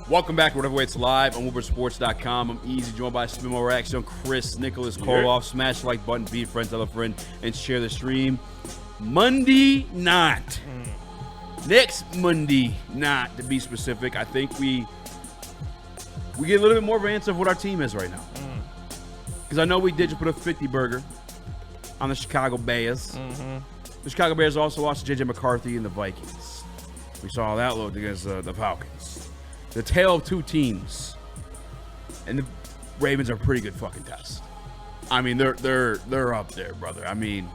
Welcome back to Woodward Heavyweights Live on WoodwardSports.com. I'm Easy, joined by Spimo Reaction, Chris, Nicholas, Koloff. Smash the like button, be a friend, tell a friend, and share the stream. Monday night. Next Monday night, to be specific, I think we get a little bit more of an answer of what our team is right now. Because I know we did just put a 50 burger on the Chicago Bears. The Chicago Bears also lost to J.J. McCarthy and the Vikings. We saw that load against the Falcons. The tale of two teams, and the Ravens are a pretty good fucking test. I mean, they're up there, brother. I mean,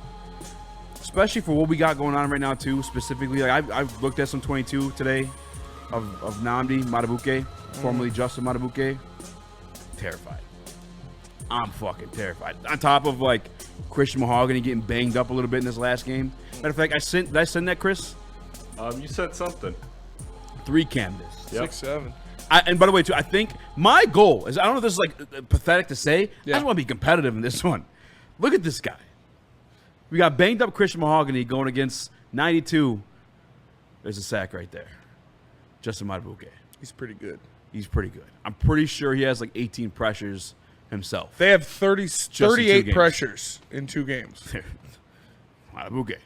especially for what we got going on right now too. Specifically, like I've looked at some 22 today of Nnamdi Madubuike, formerly Justin Madubuike. Terrified. I'm fucking terrified. On top of like Christian Mahogany getting banged up a little bit in this last game. Matter of fact, did I send that, Chris? You said something. 3 canvas. Yep. 6-7. And by the way, too, I think my goal is, I don't know if this is like pathetic to say, Yeah. I just want to be competitive in this one. Look at this guy. We got banged up Christian Mahogany going against 92. There's a sack right there. Justin Madubuike. He's pretty good. He's pretty good. I'm pretty sure he has like 18 pressures himself. They have 38 games. pressures in 2 games. Madubuike.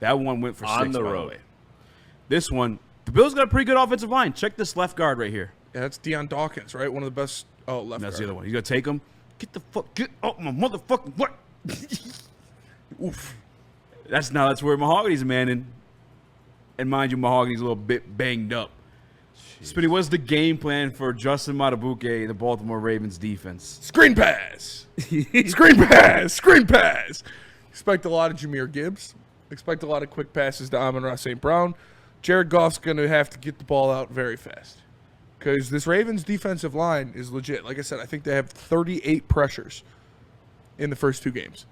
That one went for 6 On the by road. way. This one, the Bills got a pretty good offensive line. Check this left guard right here. Yeah, that's Deion Dawkins, right? One of the best. Oh, left That's guard. the other one. He's going to take him. Get out my motherfucking what? Oof. That's where Mahogany's manning. And mind you, Mahogany's a little bit banged up. Spinny, what's the game plan for Justin Madubuike and the Baltimore Ravens defense? Screen pass. Screen pass. Screen pass. Expect a lot of Jahmyr Gibbs. Expect a lot of quick passes to Amon-Ra St. Brown. Jared Goff's going to have to get the ball out very fast because this Ravens defensive line is legit. Like I said, I think they have 38 pressures in the first 2 games.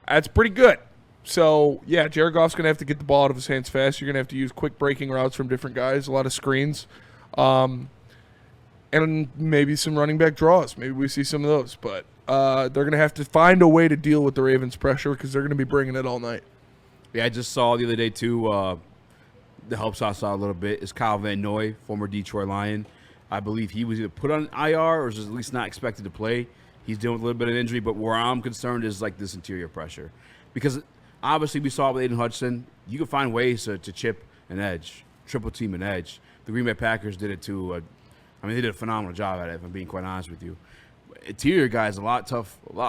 That's pretty good. So, yeah, Jared Goff's going to have to get the ball out of his hands fast. You're going to have to use quick breaking routes from different guys, a lot of screens, and maybe some running back draws. Maybe we see some of those. But they're going to have to find a way to deal with the Ravens' pressure because they're going to be bringing it all night. Yeah, I just saw the other day, too, that helps us out a little bit, is Kyle Van Noy, former Detroit Lion. I believe he was either put on IR or was at least not expected to play. He's dealing with a little bit of injury, but where I'm concerned is like this interior pressure. Because obviously we saw with Aiden Hudson, you can find ways to chip an edge, triple team an edge. The Green Bay Packers did it too. They did a phenomenal job at it, if I'm being quite honest with you. Interior guys, a lot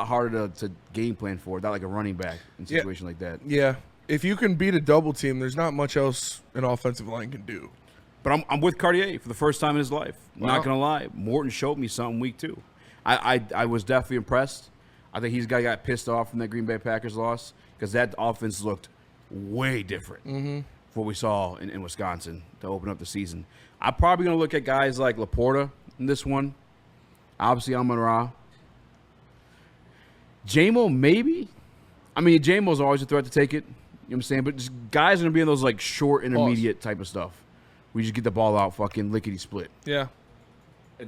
harder to game plan for, not like a running back in a situation like that. Yeah. If you can beat a double team, there's not much else an offensive line can do. But I'm with Cartier for the first time in his life. Wow. Not going to lie. Morton showed me something week 2. I was definitely impressed. I think he's got pissed off from that Green Bay Packers loss because that offense looked way different from what we saw in Wisconsin to open up the season. I'm probably going to look at guys like Laporta in this one. Obviously, Amon-Ra. J-Mo, maybe. I mean, J-Mo's always a threat to take it. You know what I'm saying? But just guys are going to be in those, like, short, intermediate type of stuff. We just get the ball out, fucking lickety-split. Yeah.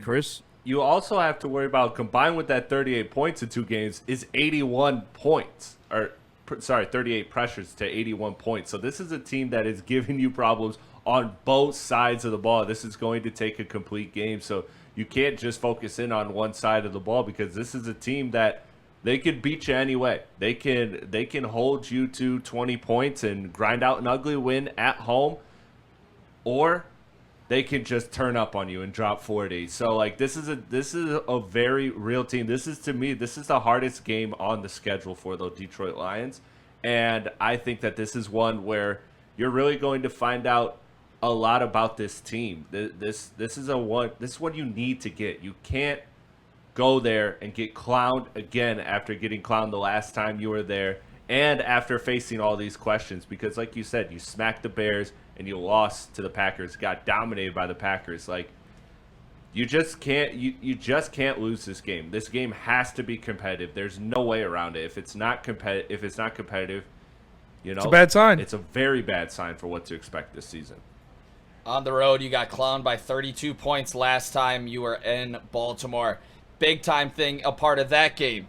Chris? You also have to worry about, combined with that 38 points in 2 games, is 81 points. 38 pressures to 81 points. So this is a team that is giving you problems on both sides of the ball. This is going to take a complete game. So you can't just focus in on one side of the ball because this is a team that they can beat you anyway. They can hold you to 20 points and grind out an ugly win at home, or they can just turn up on you and drop 40. So like this is a very real team. This is the hardest game on the schedule for the Detroit Lions, and I think that this is one where you're really going to find out a lot about this team. This is what you need to get. You can't go there and get clowned again after getting clowned the last time you were there and after facing all these questions, because like you said, you smacked the Bears and you lost to the Packers, got dominated by the Packers. Like you just can't lose this game. This game has to be competitive. There's no way around it. If it's not competitive, you know, It's a bad sign. It's a very bad sign for what to expect this season. On the road, you got clowned by 32 points last time you were in Baltimore. Big time thing, a part of that game.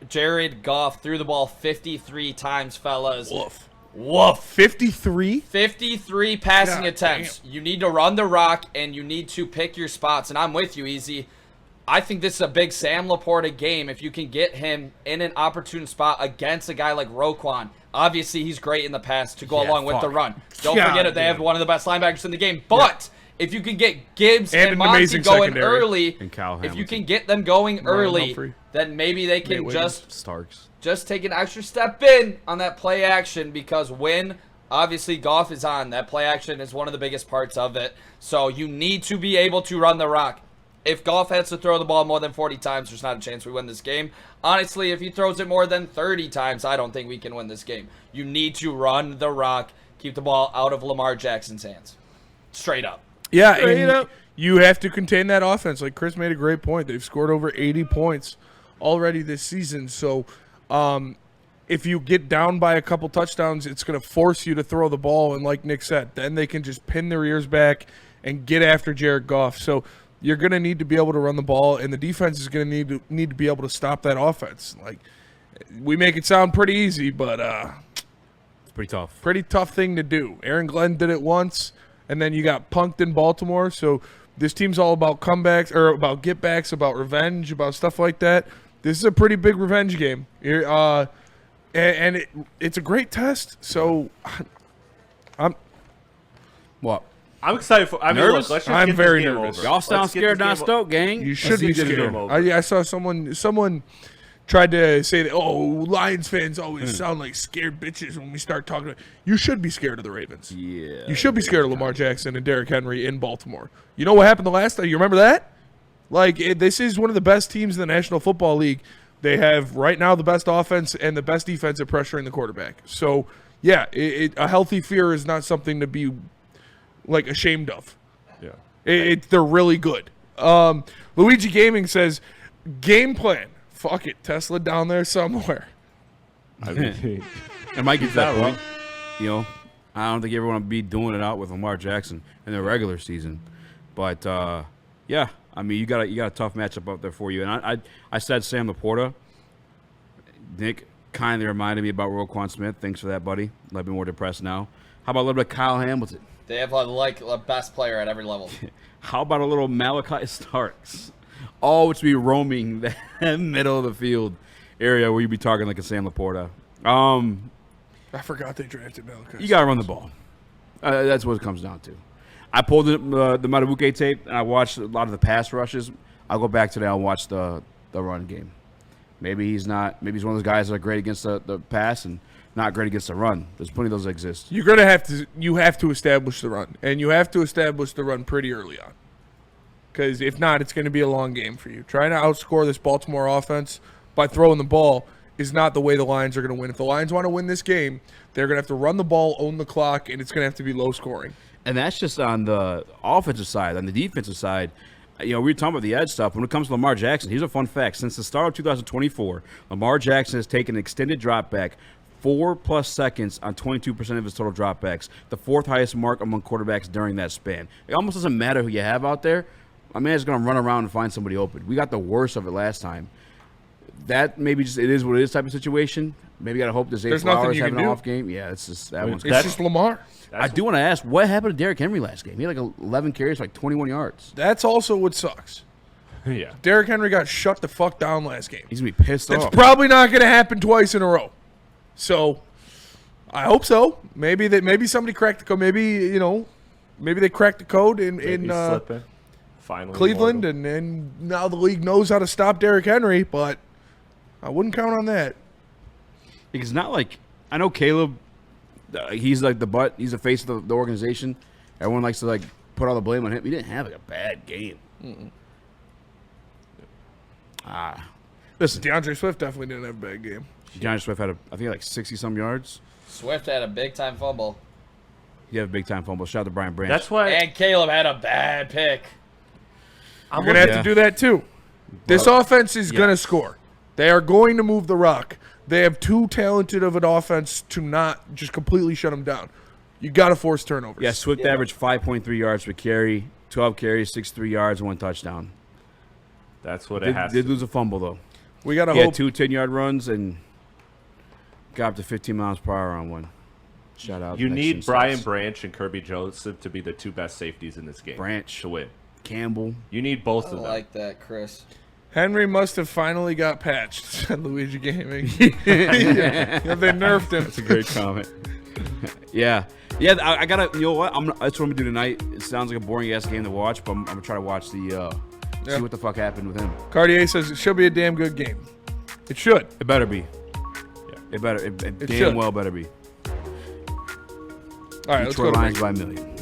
Jared Goff threw the ball 53 times, fellas. Woof. Woof. 53? 53 passing God attempts. You need to run the rock, and you need to pick your spots. And I'm with you, Easy. I think this is a big Sam Laporta game if you can get him in an opportune spot against a guy like Roquan. Obviously, he's great in the pass to go along with the run. Don't forget it, they have one of the best linebackers in the game. But if you can get Gibbs and Monty going early, and Kyle if you Hamilton. can get them going early, Humphrey. then maybe they can Starks. just take an extra step in on that play action, because when obviously Goff is on, that play action is one of the biggest parts of it. So you need to be able to run the rock. If Goff has to throw the ball more than 40 times, there's not a chance we win this game. Honestly, if he throws it more than 30 times, I don't think we can win this game. You need to run the rock, keep the ball out of Lamar Jackson's hands. Straight up. Yeah, Straight and up. you have to contain that offense. Like Chris made a great point. They've scored over 80 points already this season. So if you get down by a couple touchdowns, it's going to force you to throw the ball. And like Nick said, then they can just pin their ears back and get after Jared Goff. So you're going to need to be able to run the ball, and the defense is going to need to be able to stop that offense. Like, we make it sound pretty easy, but It's pretty tough. pretty tough thing to do. Aaron Glenn did it once, and then you got punked in Baltimore. So this team's all about comebacks, or about get-backs, about revenge, about stuff like that. This is a pretty big revenge game. And it's a great test. So What? I'm excited for. I mean, Nervous? look, let's just I'm get very this game nervous. over. Y'all sound Let's get scared, this not game stoked, gang. you should be see this scared. game over. I saw someone tried to say that, oh, Lions fans always sound like scared bitches when we start talking about. You should be scared of the Ravens. Yeah. You should be scared of Lamar Jackson and Derrick Henry in Baltimore. You know what happened the last time? You remember that? Like, this is one of the best teams in the National Football League. They have right now the best offense and the best defense at pressuring the quarterback. So, yeah, a healthy fear is not something to be, like, ashamed of. Yeah. They're really good. Luigi Gaming says, game plan. Fuck it. Tesla down there somewhere. I mean, It might get to that Is that point. You know, I don't think everyone will be doing it out with Lamar Jackson in the regular season. But, yeah, I mean, you got a tough matchup up there for you. And I said Sam Laporta. Nick kindly reminded me about Roquan Smith. Thanks for that, buddy. Let me more depressed now. How about a little bit of Kyle Hamilton? They have like the best player at every level. How about a little Malachi Starks? All which be roaming the middle of the field area where you'd be talking like a Sam Laporta. I forgot they drafted Malachi. You got to run the ball. That's what it comes down to. I pulled the Matabuke tape, and I watched a lot of the pass rushes. I'll go back to that and watch the run game. Maybe he's not. Maybe he's one of those guys that are great against the pass and not great against the run. There's plenty of those that exist. You're gonna have to. You have to establish the run, and you have to establish the run pretty early on. Because if not, it's going to be a long game for you. Trying to outscore this Baltimore offense by throwing the ball is not the way the Lions are going to win. If the Lions want to win this game, they're going to have to run the ball, own the clock, and it's going to have to be low scoring. And that's just on the offensive side. On the defensive side, you know, we were talking about the edge stuff. When it comes to Lamar Jackson, here's a fun fact. Since the start of 2024, Lamar Jackson has taken an extended drop back 4+ seconds on 22% of his total dropbacks, the fourth highest mark among quarterbacks during that span. It almost doesn't matter who you have out there. My man's going to run around and find somebody open. We got the worst of it last time. That maybe just it is what it is type of situation. Maybe got to hope this 8 There's Flowers nothing you having can an do. off game. Yeah, it's just that one's. It's just Lamar. I do want to ask, what happened to Derrick Henry last game? He had like 11 carries, like 21 yards. That's also what sucks. yeah. Derrick Henry got shut the fuck down last game. He's going to be pissed It's off. probably not going to happen twice in a row. So, I hope so. Maybe somebody cracked the code. Maybe they cracked the code in Slipping. Finally, Cleveland, immortal. and now the league knows how to stop Derrick Henry, but I wouldn't count on that. Because not like I know Caleb, he's like the butt. He's the face of the organization. Everyone likes to like put all the blame on him. He didn't have like a bad game. Listen, DeAndre Swift definitely didn't have a bad game. DeAndre Swift had I think like 60-some yards. Swift had a big-time fumble. He had a big time fumble. Shout out to Brian Branch. That's why And Caleb had a bad pick. You're going to have Yeah. to do that too. This offense is going to score. They are going to move the rock. They have too talented of an offense to not just completely shut them down. You got to force turnovers. yeah. Swift averaged 5.3 yards per carry, 12 carries, 63 yards, 1 touchdown. that's what it Did, has did to lose a fumble though. We got to He had hope. 2 10-yard runs and got up to 15 miles per hour on one. Shout out. You Next need Gen Brian Stats. Branch and Kirby Joseph to be the 2 best safeties in this game. Branch. to win. Campbell. You need both I of them. like that, Chris. Henry must have finally got patched, said Luigi Gaming. Yeah, they nerfed him. That's a great comment. Yeah. I gotta. You know what? That's what I'm gonna do tonight. It sounds like a boring ass game to watch, but I'm gonna try to watch the. See what the fuck happened with him. Cartier says it should be a damn good game. It should. It better be. Yeah. It better. It damn should. well better be. All right, let's go Detroit to Lions break. by a million.